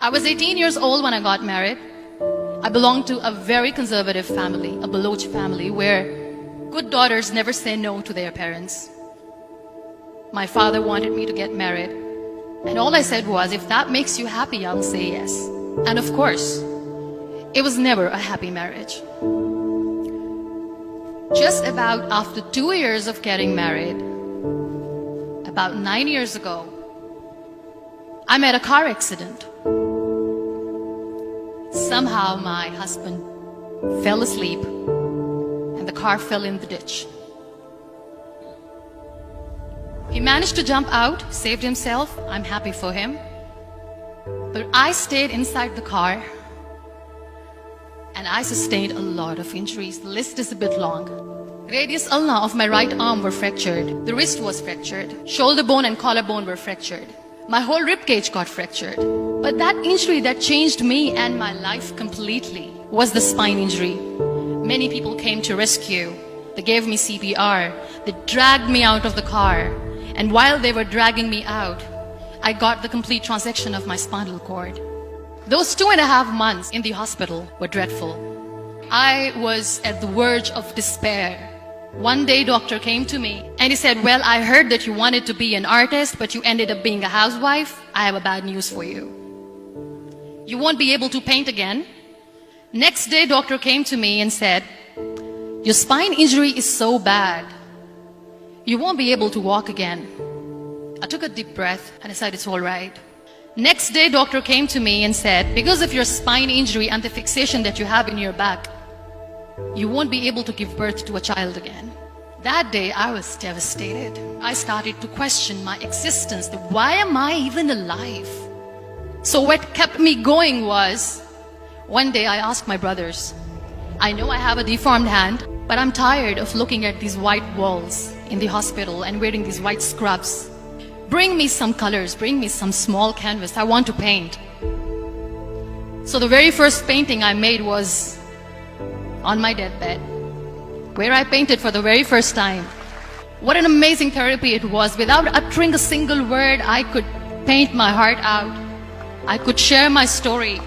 I was 18 years old when I got married. I belonged to a very conservative family, a Baloch family, where good daughters never say no to their parents. My father wanted me to get married, and all I said was, if that makes you happy, I'll say yes. And of course, it was never a happy marriage. Just about after 2 years of getting married, about 9 years ago, I met a car accident. Somehow my husband fell asleep and the car fell in the ditch. He managed to jump out, saved himself. I'm happy for him. But I stayed inside the car and I sustained a lot of injuries. The list is a bit long. Radius ulna of my right arm were fractured. The wrist was fractured. Shoulder bone and collarbone were fractured. My whole rib cage got fractured. But that injury that changed me and my life completely was the spine injury. Many people came to rescue. They gave me CPR. They dragged me out of the car. And while they were dragging me out, I got the complete transection of my spinal cord. Those 2.5 months in the hospital were dreadful. I was at the verge of despair. One day, doctor came to me and he said, well, I heard that you wanted to be an artist, but you ended up being a housewife. I have a bad news for you. You won't be able to paint again. Next day, doctor came to me and said, your spine injury is so bad, you won't be able to walk again. I took a deep breath and I said, it's all right. Next day, doctor came to me and said, because of your spine injury and the fixation that you have in your back, you won't be able to give birth to a child again. That day, I was devastated. I started to question my existence. Why am I even alive? So what kept me going was, one day I asked my brothers, I know I have a deformed hand, but I'm tired of looking at these white walls in the hospital and wearing these white scrubs. Bring me some colors, bring me some small canvas. I want to paint. So the very first painting I made was on my deathbed, where I painted for the very first time. What an amazing therapy it was. Without uttering a single word, I could paint my heart out. I could share my story.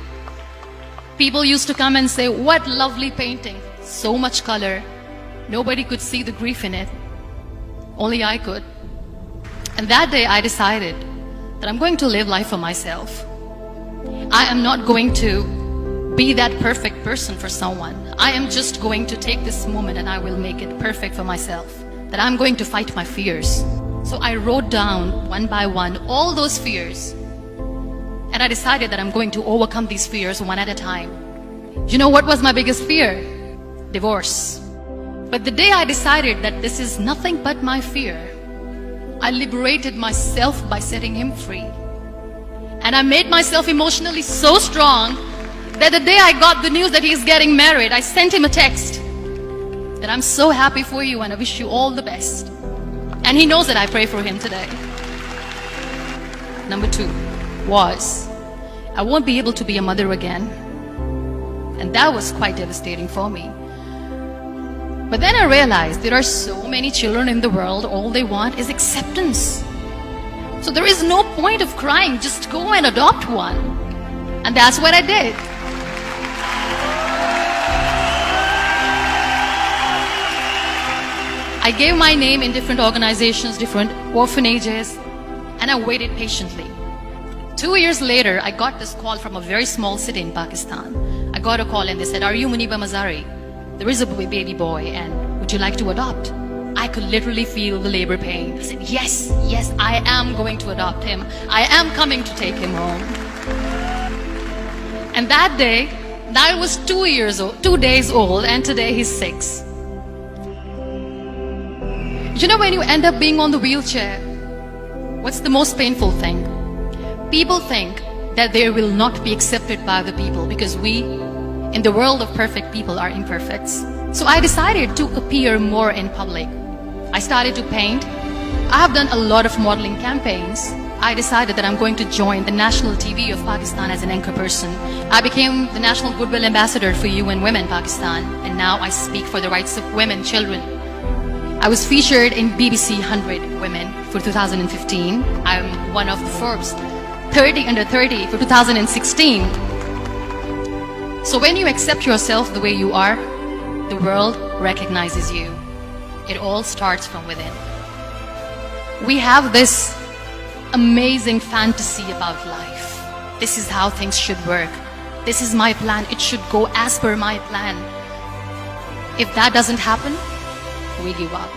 People used to come and say, what lovely painting, so much color. Nobody could see the grief in it. Only I could. And that day I decided that I'm going to live life for myself. I am not going to be that perfect person for someone. I am just going to take this moment and I will make it perfect for myself. That I'm going to fight my fears. So I wrote down one by one all those fears. And I decided that I'm going to overcome these fears one at a time. You know what was my biggest fear? Divorce. But the day I decided that this is nothing but my fear, I liberated myself by setting him free. And I made myself emotionally so strong that the day I got the news that he's getting married, I sent him a text that I'm so happy for you and I wish you all the best. And he knows that I pray for him today. Number 2 was, I won't be able to be a mother again. And that was quite devastating for me. But then I realized there are so many children in the world, all they want is acceptance. So there is no point of crying, just go and adopt one. And that's what I did. I gave my name in different organizations, different orphanages, and I waited patiently. 2 years later, I got this call from a very small city in Pakistan. I got a call and they said, are you Muniba Mazari? There is a baby boy and would you like to adopt? I could literally feel the labor pain. I said, yes, I am going to adopt him. I am coming to take him home. And that day, I was 2 days old and today he's 6. You know, when you end up being on the wheelchair, what's the most painful thing? People think that they will not be accepted by the people because we, in the world of perfect people, are imperfects. So I decided to appear more in public. I started to paint. I have done a lot of modeling campaigns. I decided that I'm going to join the national TV of Pakistan as an anchor person. I became the National Goodwill Ambassador for UN Women Pakistan, and now I speak for the rights of women, children. I was featured in BBC 100 Women for 2015. I'm one of Forbes 30 under 30 for 2016. So when you accept yourself the way you are, the world recognizes you. It all starts from within. We have this amazing fantasy about life. This is how things should work. This is my plan. It should go as per my plan. If that doesn't happen, we give up.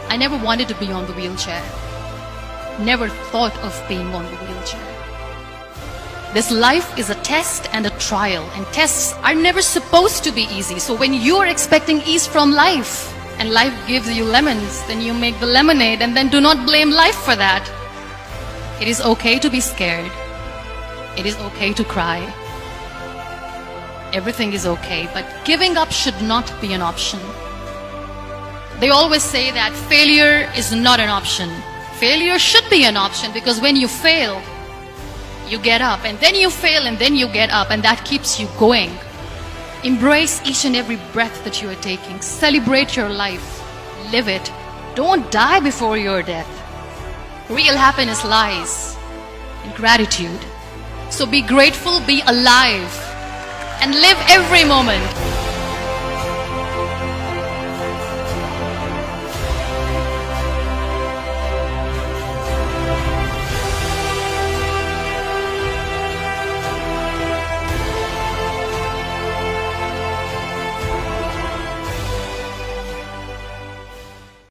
I never wanted to be on the wheelchair. Never thought of being on the wheelchair. This life is a test and a trial, and tests are never supposed to be easy. So when you are expecting ease from life, and life gives you lemons, then you make the lemonade, and then do not blame life for that. It is okay to be scared. It is okay to cry. Everything is okay, but giving up should not be an option. They always say that failure is not an option. Failure should be an option, because when you fail, you get up, and then you fail, and then you get up, and that keeps you going. Embrace each and every breath that you are taking. Celebrate your life. Live it. Don't die before your death. Real happiness lies in gratitude. So be grateful, be alive, and live every moment.